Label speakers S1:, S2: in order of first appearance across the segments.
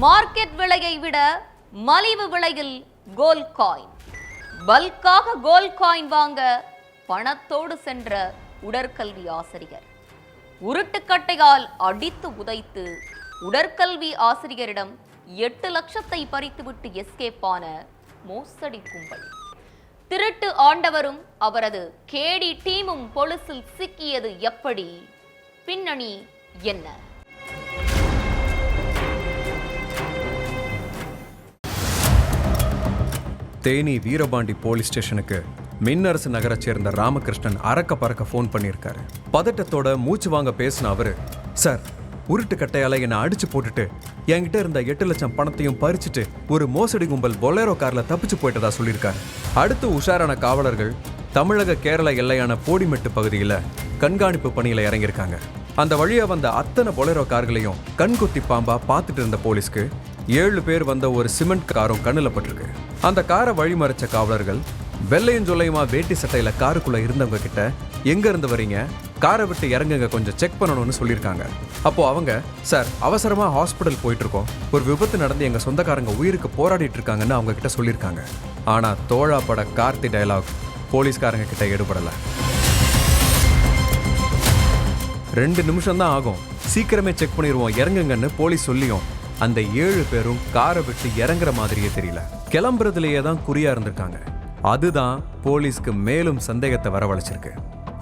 S1: Market விலையை விட மலிவு விலையில் கோல்ட் காயின். பல்காக கோல்ட் காயின் வாங்க பணத்தோடு சென்ற உடற்கல்வி ஆசிரியர். உருட்டுக்கட்டையால் அடித்து உதைத்து உடற்கல்வி ஆசிரியரிடம் 8 லட்சத்தை பறித்துவிட்டு எஸ்கேப் ஆன மோசடி கும்பல். திருட்டு ஆண்டவரும் அவரது கேடி டீமும் போலீசில் சிக்கியது எப்படி? பின்னணி என்ன?
S2: தேனி வீரபாண்டி போலீஸ் ஸ்டேஷனுக்கு மின்னரசு நகரை சேர்ந்த ராமகிருஷ்ணன் அரக்க பறக்க ஃபோன் பண்ணியிருக்காரு. பதட்டத்தோட மூச்சு வாங்க பேசின அவரு, சார், உருட்டு கட்டையால என்னை அடிச்சு போட்டுட்டு என்கிட்ட இருந்த 8 லட்சம் பணத்தையும் பறிச்சுட்டு ஒரு மோசடி கும்பல் பொலேரோ கார்ல தப்பிச்சு போயிட்டதா சொல்லியிருக்காரு. அடுத்து உஷாரான காவலர்கள் தமிழக கேரள எல்லையான போடிமெட்டு பகுதியில் கண்காணிப்பு பணியில இறங்கியிருக்காங்க. அந்த வழியா வந்த அத்தனை பொலேரோ கார்களையும் கண்குத்தி பாம்பா பார்த்துட்டு இருந்த போலீஸ்க்கு 7 பேர் வந்த ஒரு சிமெண்ட் காரும் கண்ணுல பட்டிருக்கு. அந்த காரை வழிமறைச்ச காவலர்கள் வெள்ளையும் சொல்லையுமா வேட்டி சட்டையில காருக்குள்ள இருந்தவங்க கிட்ட, எங்க இருந்து வரீங்க, காரை விட்டு இறங்குங்க, கொஞ்சம் செக் பண்ணணும்னு சொல்லியிருக்காங்க. அப்போ அவங்க, சார், அவசரமா ஹாஸ்பிட்டல் போயிட்டு இருக்கோம், ஒரு விபத்து நடந்து எங்க சொந்தக்காரங்க உயிருக்கு போராடிட்டு இருக்காங்கன்னு அவங்க கிட்ட சொல்லியிருக்காங்க. ஆனா தோழா பட கார்த்தி டயலாக் போலீஸ்காரங்க கிட்ட எடுபடல. 2 நிமிஷம் தான் ஆகும், சீக்கிரமே செக் பண்ணிடுவோம், இறங்குங்கன்னு போலீஸ் சொல்லியும் அந்த 7 பேரும் காரை விட்டு இறங்குற மாதிரியே தெரியல. கிளம்புறதுலயே தான் குறியா இருந்திருக்காங்க. அதுதான் போலீஸ்க்கு மேலும் சந்தேகத்தை வரவழைச்சிருக்கு.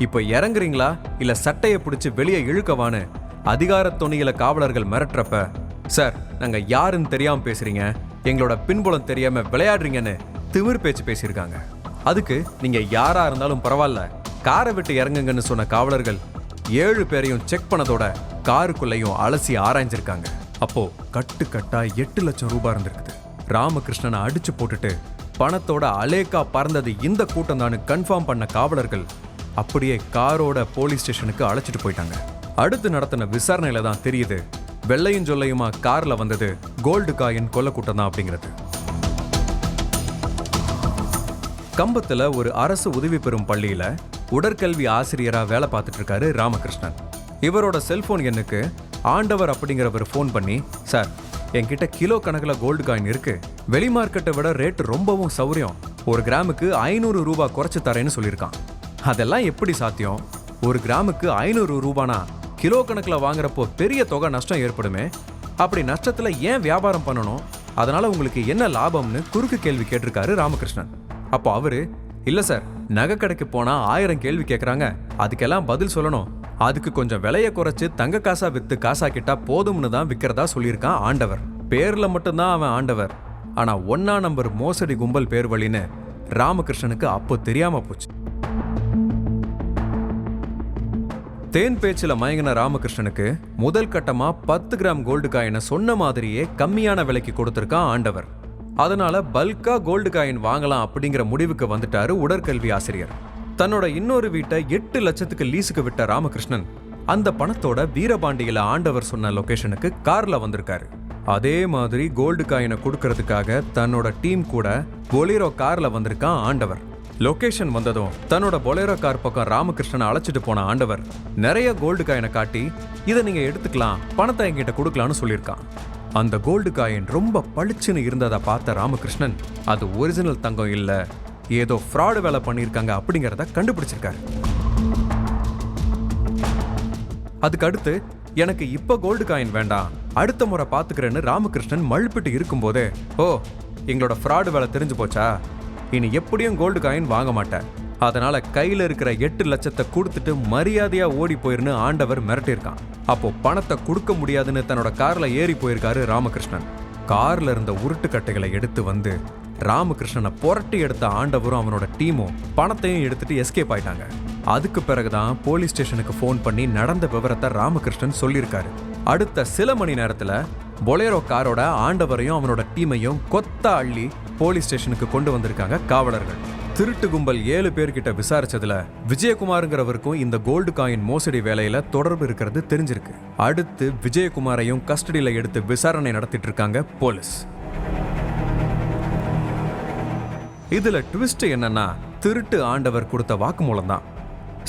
S2: இப்ப இறங்குறீங்களா இல்ல சட்டையை பிடிச்சு வெளியே இழுக்கவான்னு அதிகார துணியில காவலர்கள் மிரட்டுறப்ப, சார், நாங்க யாருன்னு தெரியாம பேசுறீங்க, எங்களோட பின்புலம் தெரியாம விளையாடுறீங்கன்னு திமிர் பேச்சு பேசியிருக்காங்க. அதுக்கு நீங்க யாரா இருந்தாலும் பரவாயில்ல, காரை விட்டு இறங்குங்கன்னு சொன்ன காவலர்கள் 7 பேரையும் செக் பண்ணதோட காருக்குள்ளையும் அலசி ஆராய்ஞ்சிருக்காங்க. அப்போ கட்டுக்கட்டா 8 லட்சம் ரூபாய் இருந்திருக்குது. ராமகிருஷ்ணனை அடிச்சு போட்டுட்டு பணத்தோட அலேக்கா பறந்தது இந்த கூட்டம் தான் கன்ஃபார்ம் பண்ண காவலர்கள் அப்படியே காரோட போலீஸ் ஸ்டேஷனுக்கு அழைச்சிட்டு போயிட்டாங்க. அடுத்து நடத்தின விசாரணையில தான் தெரியுது, வெள்ளையும் சொல்லையுமா கார்ல வந்தது கோல்டு காயின் கொல்ல கூட்டம் தான் அப்படிங்கிறது. கம்பத்துல ஒரு அரசு உதவி பெறும் பள்ளியில உடற்கல்வி ஆசிரியரா வேலை பார்த்துட்டு இருக்காரு ராமகிருஷ்ணன். இவரோட செல்போன் எண்ணுக்கு ஆண்டவர் அப்படிங்கிறவர் ஃபோன் பண்ணி, சார், என்கிட்ட கிலோ கணக்கில் கோல்டு காயின் இருக்கு, வெளி மார்க்கெட்டை விட ரேட் ரொம்பவும் சௌரியம், 1 கிராமுக்கு 500 ரூபாய் குறைச்சு தரேன்னு சொல்லியிருக்கான். அதெல்லாம் எப்படி சாத்தியம்? 1 கிராமுக்கு 500 ரூபானா கிலோ கணக்கில் வாங்குறப்போ பெரிய தொகை நஷ்டம் ஏற்படுமே, அப்படி நஷ்டத்துல ஏன் வியாபாரம் பண்ணணும், அதனால உங்களுக்கு என்ன லாபம்னு குறுக்கு கேள்வி கேட்டிருக்காரு ராமகிருஷ்ணன். அப்போ அவரு, இல்ல சார், நகை கடைக்கு போனா 1000 கேள்வி கேட்கறாங்க, அதுக்கெல்லாம் பதில் சொல்லணும், அதுக்கு கொஞ்சம் விலையை குறைச்சு தங்க காசா வித்து காசாக்கிட்டா போதும்னு தான் விற்கிறதா சொல்லியிருக்கான் ஆண்டவர். பேர்ல மட்டும்தான் அவன் ஆண்டவர், ஆனா 1ஆம் நம்பர் மோசடி கும்பல் பேர் வழின்னு ராமகிருஷ்ணனுக்கு அப்போ தெரியாம போச்சு. தேன் பேச்சுல மயங்கின ராமகிருஷ்ணனுக்கு முதல் கட்டமா 10 கிராம் கோல்டு காயினை சொன்ன மாதிரியே கம்மியான விலைக்கு கொடுத்திருக்கான் ஆண்டவர். அதனால பல்கா கோல்டு காயின் வாங்கலாம் அப்படிங்கிற முடிவுக்கு வந்துட்டாரு உடற்கல்வி ஆசிரியர். தன்னோட இன்னொரு வீட்டை 8 லட்சத்துக்கு லீஸுக்கு விட்ட ராமகிருஷ்ணன் அந்த பணத்தோட வீரபாண்டியில ஆண்டவர் சொன்ன லொகேஷனுக்கு கார்ல வந்திருக்காரு. அதே மாதிரி கோல்டு காயினை கொடுக்கறதுக்காக தன்னோட டீம் கூட பொலேரோ கார்ல வந்திருக்கான் ஆண்டவர். லொகேஷன் வந்ததும் தன்னோட பொலேரோ கார் பக்கம் ராமகிருஷ்ணனை அழைச்சிட்டு போன ஆண்டவர் நிறைய கோல்டு காயினை காட்டி, இதை நீங்க எடுத்துக்கலாம், பணத்தை என்கிட்ட கொடுக்கலான்னு சொல்லியிருக்கான். அந்த கோல்டு காயின் ரொம்ப பளிச்சுன்னு இருந்ததை பார்த்த ராமகிருஷ்ணன், அது ஒரிஜினல் தங்கம் இல்ல, ஏதோ ஃப்ராடு வேலை பண்ணியிருக்காங்க அப்படிங்கிறத கண்டுபிடிச்சிருக்காரு. அதுக்கு அடுத்து, எனக்கு இப்ப கோல்டு காயின் வேண்டாம், அடுத்த முறை பாத்துக்கிறேன்னு ராமகிருஷ்ணன் மழுப்பிட்டு இருக்கும்போதே, ஓ, எங்களோட ஃப்ராடு வேலை தெரிஞ்சு போச்சா, இனி எப்படியும் கோல்டு காயின் வாங்க மாட்டேன், அதனால கையில இருக்கிற 8 லட்சத்தை கொடுத்துட்டு மரியாதையா ஓடி போயிருன்னு ஆண்டவர் மிரட்டியிருக்கான். அப்போ பணத்தை கொடுக்க முடியாதுன்னு தன்னோட கார்ல ஏறி போயிருக்காரு ராமகிருஷ்ணன். கார்ல இருந்த உருட்டு கட்டைகளை எடுத்து வந்து ராமகிருஷ்ணனை புரட்டி எடுத்த ஆண்டவரும் அவனோட டீமும் பணத்தையும் எடுத்துட்டு எஸ்கேப் ஆயிட்டாங்க. அதுக்கு பிறகுதான் போலீஸ் ஸ்டேஷனுக்கு ஃபோன் பண்ணி நடந்த விவரத்தை ராமகிருஷ்ணன் சொல்லியிருக்காரு. அடுத்த சில மணி நேரத்துல பொலேரோ காரோட ஆண்டவரையும் அவனோட டீமையும் கொத்தா அள்ளி போலீஸ் ஸ்டேஷனுக்கு கொண்டு வந்திருக்காங்க காவலர்கள். திருட்டு கும்பல் 7 பேர்கிட்ட விசாரிச்சதுல விஜயகுமாருங்கிறவருக்கும் இந்த கோல்டு காயின் மோசடி வேலையில தொடர்பு இருக்கிறது தெரிஞ்சிருக்கு. அடுத்து விஜயகுமாரையும் கஸ்டடியில எடுத்து விசாரணை நடத்திட்டு இருக்காங்க போலீஸ். இதுல ட்விஸ்ட் என்னன்னா, திருட்டு ஆண்டவர் கொடுத்த வாக்குமூலம் தான்.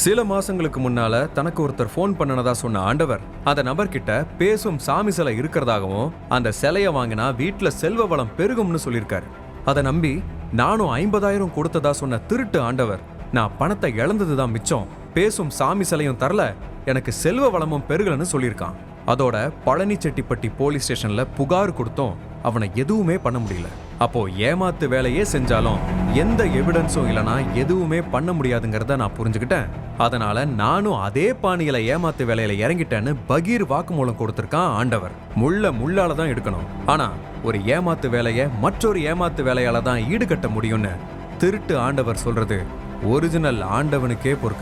S2: சில மாசங்களுக்கு முன்னால தனக்கு ஒருத்தர் ஃபோன் பண்ணனதா சொன்ன ஆண்டவர் அந்த நபர்கிட்ட பேசும் சாமி சிலை இருக்கிறதாகவும் அந்த சிலையை வாங்கினா வீட்டுல செல்வ வளம் பெருகும்னு சொல்லியிருக்காரு. அதை நம்பி நானும் 50,000 கொடுத்ததா சொன்ன திருட்டு ஆண்டவர் நான் பணத்தை இழந்ததுதான் மிச்சம், பேசும் சாமி சிலையும் தரல, எனக்கு செல்வ வளமும் பெருகலன்னு சொல்லியிருக்கான். அதோட பழனிச்செட்டிப்பட்டி போலீஸ் ஸ்டேஷன்ல புகார் கொடுத்தோம், அவனை எதுவுமே பண்ண முடியல. அப்போ ஏமாத்து வேலையே செஞ்சாலும் எந்த எவிடன்ஸும் இல்லைனா எதுவுமே பண்ண முடியாதுங்கிறத நான் புரிஞ்சுக்கிட்டேன். அதனால நானும் அதே பாணியில ஏமாத்து வேலையில இறங்கிட்டேன்னு பகீர் வாக்குமூலம் கொடுத்திருக்கான் ஆண்டவர். முள்ளால தான் எடுக்கணும், ஆனா ஒரு ஏமாத்து வேலையை மற்றொரு ஏமாத்து வேலையால தான் ஈடுகட்ட முடியும்னு திருட்டு ஆண்டவர் சொல்றது ஒரிஜினல் ஆண்டவனுக்கே பொறுக்காது.